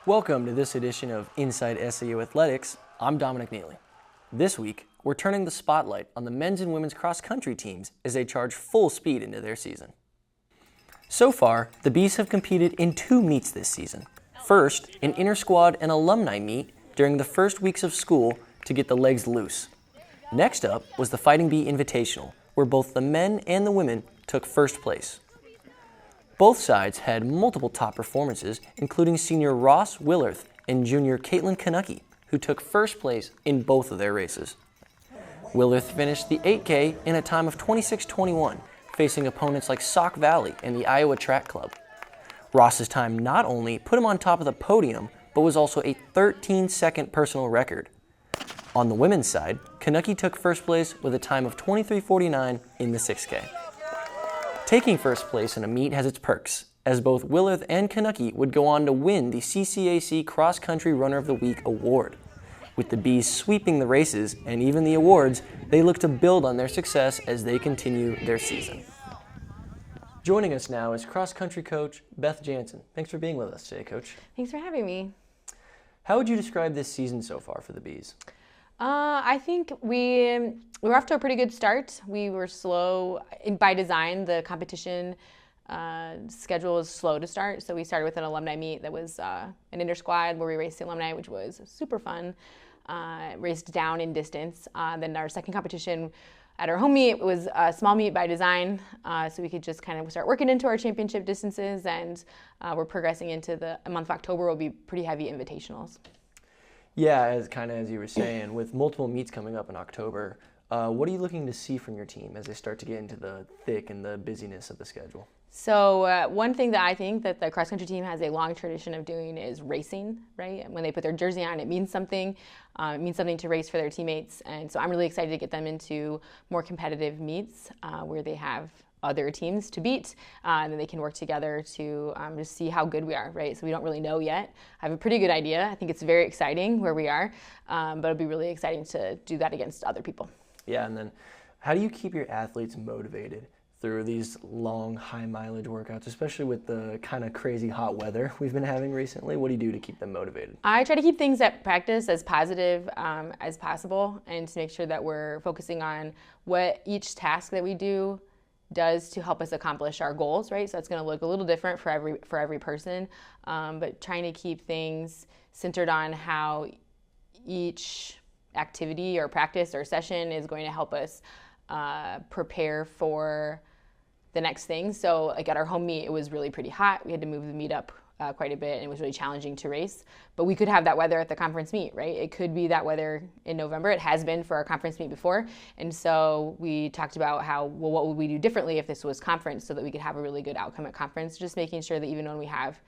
Welcome to this edition of Inside SAU Athletics. I'm Dominic Neely. This week, we're turning the spotlight on the men's and women's cross-country teams as they charge full speed into their season. So far, the Bees have competed in 2 meets this season. First, an inter-squad and alumni meet during the first weeks of school to get the legs loose. Next up was the Fighting Bee Invitational, where both the men and the women took first place. Both sides had multiple top performances, including senior Ross Willerth and junior Katlyn Knoche, who took first place in both of their races. Willerth finished the 8K in a time of 26:21, facing opponents like Sauk Valley and the Iowa Track Club. Ross's time not only put him on top of the podium, but was also a 13-second personal record. On the women's side, Knoche took first place with a time of 23:49 in the 6K. Taking first place in a meet has its perks, as both Willerth and Knoche would go on to win the CCAC Cross-Country Runner of the Week award. With the Bees sweeping the races and even the awards, they look to build on their success as they continue their season. Joining us now is cross-country coach Beth Jansen. Thanks for being with us today, Coach. Thanks for having me. How would you describe this season so far for the Bees? I think we were off to a pretty good start. We were slow by design. The competition schedule was slow to start, so we started with an alumni meet that was an inter-squad where we raced the alumni, which was super fun. Raced down in distance. Then our second competition at our home meet was a small meet by design, so we could just kind of start working into our championship distances, and we're progressing into the month of October will be pretty heavy invitationals. Yeah, as you were saying, with multiple meets coming up in October, what are you looking to see from your team as they start to get into the thick and the busyness of the schedule? So one thing that I think that the cross-country team has a long tradition of doing is racing, right? And when they put their jersey on, it means something. It means something to race for their teammates. And so I'm really excited to get them into more competitive meets where they have other teams to beat, and then they can work together to just see how good we are, right? So we don't really know yet. I have a pretty good idea. I think it's very exciting where we are, but it'll be really exciting to do that against other people. Yeah, and then how do you keep your athletes motivated through these long, high mileage workouts, especially with the kind of crazy hot weather we've been having recently? What do you do to keep them motivated? I try to keep things at practice as positive as possible, and to make sure that we're focusing on what each task that we do does to help us accomplish our goals, right? So it's going to look a little different for every person, but trying to keep things centered on how each activity or practice or session is going to help us prepare for the next thing. So like at our home meet, it was really pretty hot. We had to move the meet up quite a bit, and it was really challenging to race. But we could have that weather at the conference meet, right? It could be that weather in November. It has been for our conference meet before. And so we talked about what would we do differently if this was conference so that we could have a really good outcome at conference, just making sure that even when we have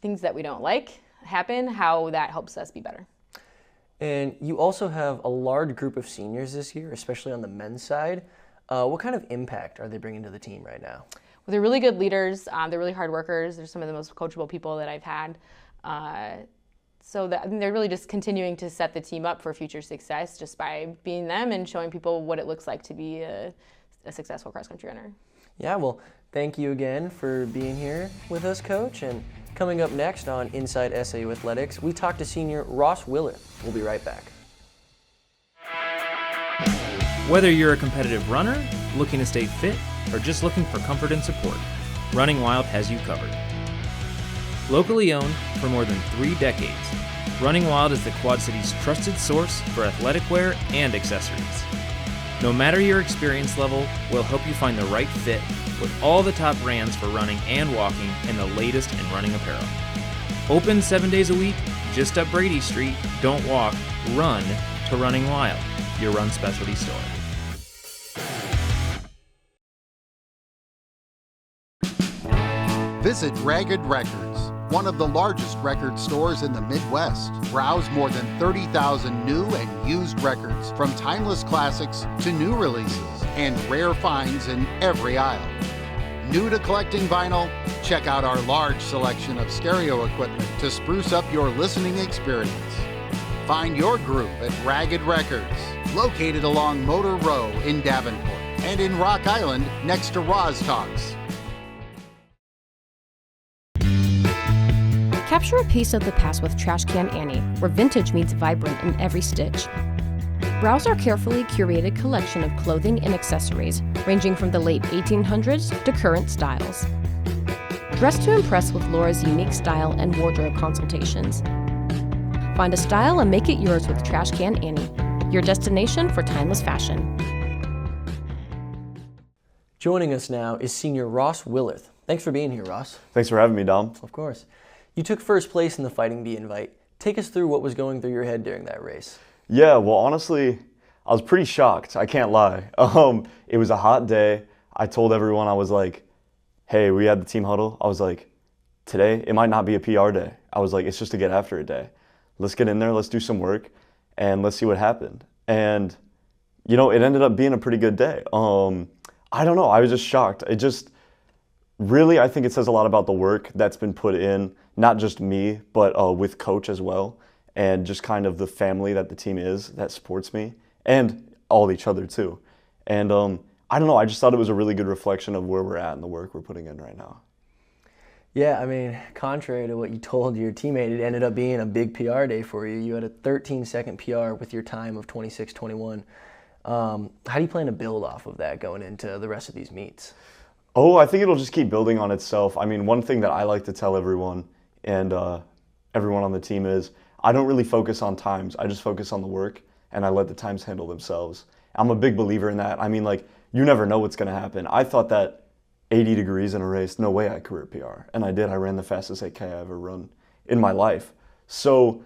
things that we don't like happen, how that helps us be better. And you also have a large group of seniors this year, especially on the men's side. What kind of impact are they bringing to the team right now? Well, they're really good leaders. They're really hard workers. They're some of the most coachable people that I've had. So they're really just continuing to set the team up for future success just by being them and showing people what it looks like to be a successful cross-country runner. Yeah, well, thank you again for being here with us, Coach. And coming up next on Inside SAU Athletics, we talk to senior Ross Willerth. We'll be right back. Whether you're a competitive runner, looking to stay fit, or just looking for comfort and support, Running Wild has you covered. Locally owned for more than 3 decades, Running Wild is the Quad City's trusted source for athletic wear and accessories. No matter your experience level, we'll help you find the right fit with all the top brands for running and walking and the latest in running apparel. Open 7 days a week, just up Brady Street. Don't walk, run to Running Wild, your run specialty store. Visit Ragged Records, one of the largest record stores in the Midwest. Browse more than 30,000 new and used records, from timeless classics to new releases, and rare finds in every aisle. New to collecting vinyl? Check out our large selection of stereo equipment to spruce up your listening experience. Find your group at Ragged Records, located along Motor Row in Davenport, and in Rock Island next to Roz Talks. Capture a piece of the past with Trash Can Annie, where vintage meets vibrant in every stitch. Browse our carefully curated collection of clothing and accessories, ranging from the late 1800s to current styles. Dress to impress with Laura's unique style and wardrobe consultations. Find a style and make it yours with Trash Can Annie, your destination for timeless fashion. Joining us now is senior Ross Willerth. Thanks for being here, Ross. Thanks for having me, Dom. Of course. You took first place in the Fighting Bee invite. Take us through what was going through your head during that race. Yeah, well, honestly, I was pretty shocked. I can't lie. It was a hot day. I told everyone, I was like, hey, we had the team huddle. I was like, today, it might not be a PR day. I was like, it's just a get after it day. Let's get in there, let's do some work, and let's see what happened. And, you know, it ended up being a pretty good day. I don't know, I was just shocked. It just, really, I think it says a lot about the work that's been put in, not just me, but with Coach as well, and just kind of the family that the team is that supports me, and all each other too. And I don't know, I just thought it was a really good reflection of where we're at and the work we're putting in right now. Yeah, I mean, contrary to what you told your teammate, it ended up being a big PR day for you. You had a 13-second PR with your time of 26:21. How do you plan to build off of that going into the rest of these meets? Oh, I think it'll just keep building on itself. I mean, one thing that I like to tell everyone and everyone on the team is I don't really focus on times. I just focus on the work, and I let the times handle themselves. I'm a big believer in that. I mean, like, you never know what's going to happen. I thought that 80 degrees in a race, no way I career PR. And I did. I ran the fastest 8K I ever run in my life. So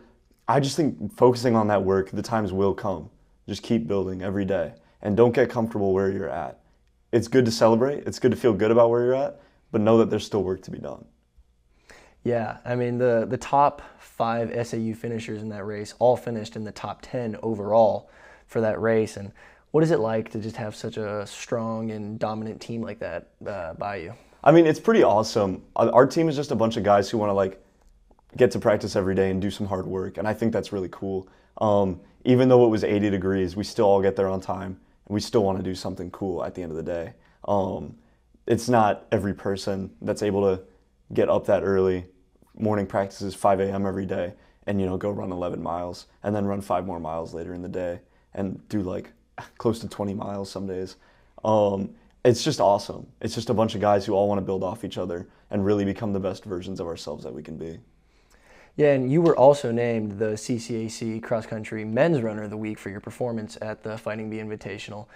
I just think focusing on that work, the times will come. Just keep building every day. And don't get comfortable where you're at. It's good to celebrate. It's good to feel good about where you're at, but know that there's still work to be done. Yeah, I mean, the top 5 SAU finishers in that race all finished in the top 10 overall for that race. And what is it like to just have such a strong and dominant team like that by you? I mean, it's pretty awesome. Our team is just a bunch of guys who want to like get to practice every day and do some hard work, and I think that's really cool. Even though it was 80 degrees, we still all get there on time, and we still want to do something cool at the end of the day. It's not every person that's able to get up that early. Morning practices 5 a.m. every day, and go run 11 miles, and then run 5 more miles later in the day, and do like close to 20 miles some days. It's just awesome. It's just a bunch of guys who all want to build off each other and really become the best versions of ourselves that we can be. Yeah, and you were also named the CCAC Cross-Country Men's Runner of the Week for your performance at the Fighting Bee Invitational.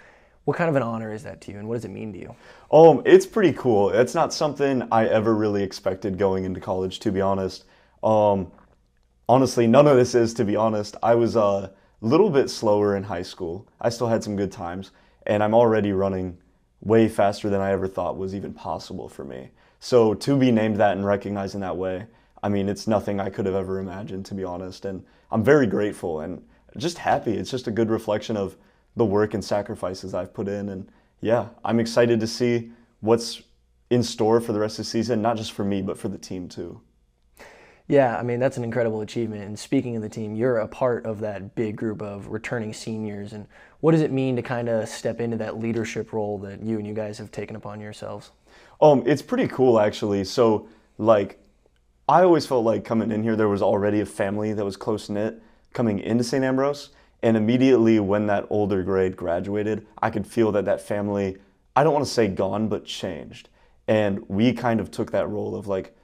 What kind of an honor is that to you, and what does it mean to you? It's pretty cool. It's not something I ever really expected going into college, to be honest. Honestly, none of this is, to be honest. I was a little bit slower in high school. I still had some good times, and I'm already running way faster than I ever thought was even possible for me. So to be named that and recognized in that way, I mean, it's nothing I could have ever imagined, to be honest. And I'm very grateful and just happy. It's just a good reflection of the work and sacrifices I've put in. And yeah, I'm excited to see what's in store for the rest of the season, not just for me, but for the team too. Yeah, I mean, that's an incredible achievement. And speaking of the team, you're a part of that big group of returning seniors. And what does it mean to kind of step into that leadership role that you guys have taken upon yourselves? It's pretty cool, actually. So, like, I always felt like coming in here, there was already a family that was close-knit coming into St. Ambrose. And immediately when that older grade graduated, I could feel that family, I don't want to say gone, but changed. And we kind of took that role of like,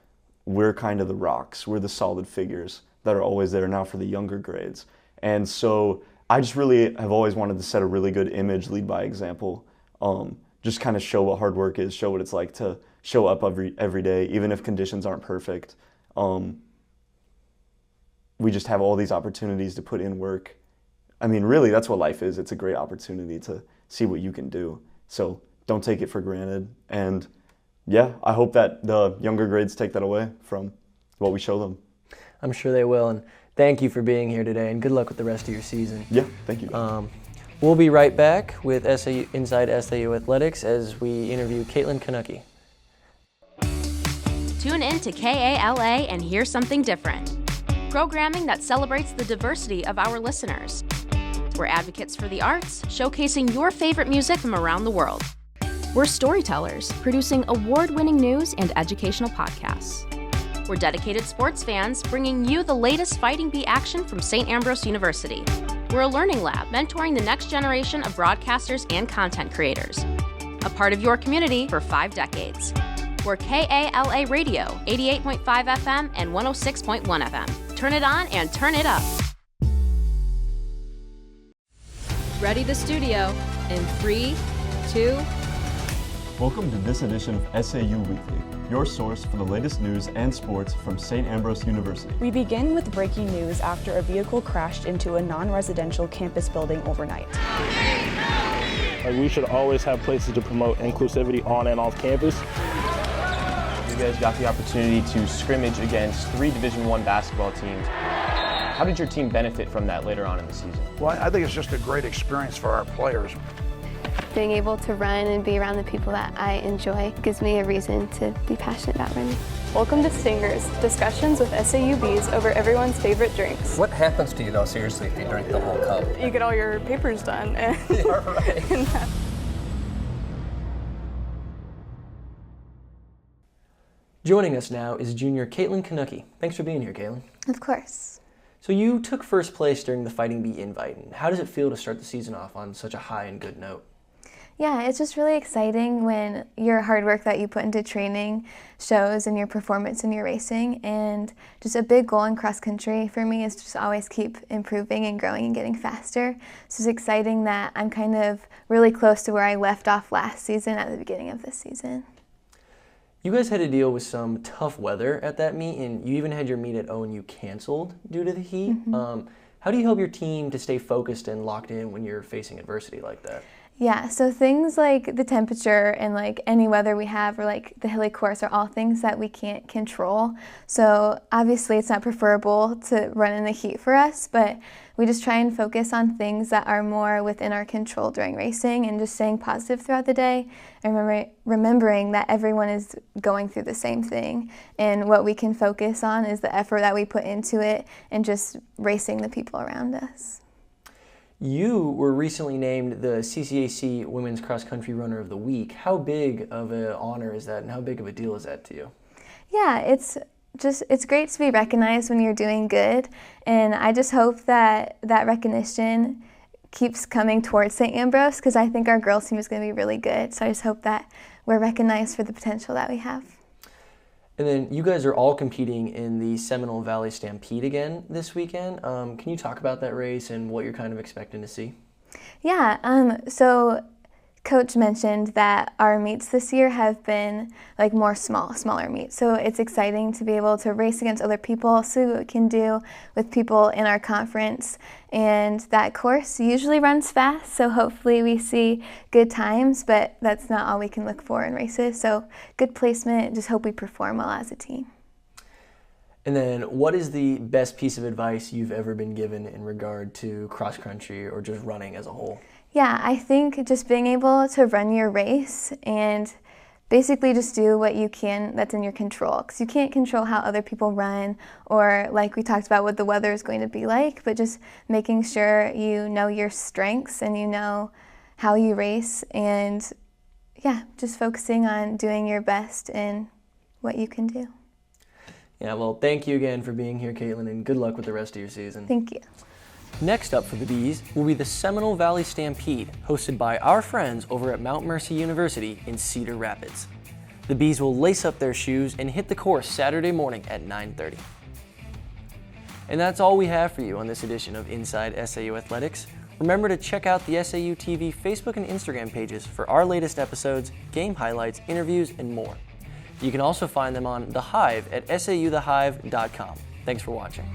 we're kind of the rocks. We're the solid figures that are always there now for the younger grades. And so I just really have always wanted to set a really good image, lead by example, just kind of show what hard work is, show what it's like to show up every day, even if conditions aren't perfect. We just have all these opportunities to put in work. I mean, really, that's what life is. It's a great opportunity to see what you can do. So don't take it for granted. And yeah, I hope that the younger grades take that away from what we show them. I'm sure they will. And thank you for being here today, and good luck with the rest of your season. Yeah, thank you. We'll be right back with SAU Inside SAU Athletics as we interview Katlyn Knoche. Tune in to KALA and hear something different. Programming that celebrates the diversity of our listeners. We're advocates for the arts, showcasing your favorite music from around the world. We're storytellers, producing award-winning news and educational podcasts. We're dedicated sports fans bringing you the latest Fighting Bee action from St. Ambrose University. We're a learning lab mentoring the next generation of broadcasters and content creators. A part of your community for 5 decades. We're KALA Radio, 88.5 FM and 106.1 FM. Turn it on and turn it up. Ready to studio in 3, 2. Welcome to this edition of SAU Weekly, your source for the latest news and sports from St. Ambrose University. We begin with breaking news after a vehicle crashed into a non-residential campus building overnight. We should always have places to promote inclusivity on and off campus. You guys got the opportunity to scrimmage against 3 Division I basketball teams. How did your team benefit from that later on in the season? Well, I think it's just a great experience for our players. Being able to run and be around the people that I enjoy gives me a reason to be passionate about running. Welcome to Stingers, discussions with SAU Bees over everyone's favorite drinks. What happens to you though, seriously, if you drink the whole cup? You get all your papers done. And You're right. Joining us now is junior Katlyn Knoche. Thanks for being here, Katlyn. Of course. So you took first place during the Fighting Bee Invite, and how does it feel to start the season off on such a high and good note? Yeah, it's just really exciting when your hard work that you put into training shows in your performance in your racing, and just a big goal in cross-country for me is just always keep improving and growing and getting faster. So it's exciting that I'm kind of really close to where I left off last season at the beginning of this season. You guys had to deal with some tough weather at that meet, and you even had your meet at ONU canceled due to the heat. How do you help your team to stay focused and locked in when you're facing adversity like that? Yeah, so things like the temperature and like any weather we have or like the hilly course are all things that we can't control. So obviously it's not preferable to run in the heat for us, but we just try and focus on things that are more within our control during racing and just staying positive throughout the day and remembering that everyone is going through the same thing. And what we can focus on is the effort that we put into it and just racing the people around us. You were recently named the CCAC Women's Cross Country Runner of the Week. How big of an honor is that, and how big of a deal is that to you? Yeah, it's great to be recognized when you're doing good, and I just hope that that recognition keeps coming towards St. Ambrose because I think our girls team is going to be really good. So I just hope that we're recognized for the potential that we have. And then you guys are all competing in the Seminole Valley Stampede again this weekend. Can you talk about that race and what you're kind of expecting to see? Yeah, so Coach mentioned that our meets this year have been like more smaller meets. So it's exciting to be able to race against other people, see what we can do with people in our conference. And that course usually runs fast, so hopefully we see good times, but that's not all we can look for in races. So good placement, just hope we perform well as a team. And then what is the best piece of advice you've ever been given in regard to cross country or just running as a whole? Yeah, I think just being able to run your race and basically just do what you can that's in your control. Because you can't control how other people run or like we talked about what the weather is going to be like, but just making sure you know your strengths and you know how you race and yeah, just focusing on doing your best in what you can do. Yeah, well, thank you again for being here, Katlyn, and good luck with the rest of your season. Thank you. Next up for the Bees will be the Seminole Valley Stampede, hosted by our friends over at Mount Mercy University in Cedar Rapids. The Bees will lace up their shoes and hit the course Saturday morning at 9:30. And that's all we have for you on this edition of Inside SAU Athletics. Remember to check out the SAU TV Facebook and Instagram pages for our latest episodes, game highlights, interviews, and more. You can also find them on The Hive at sauthehive.com. Thanks for watching.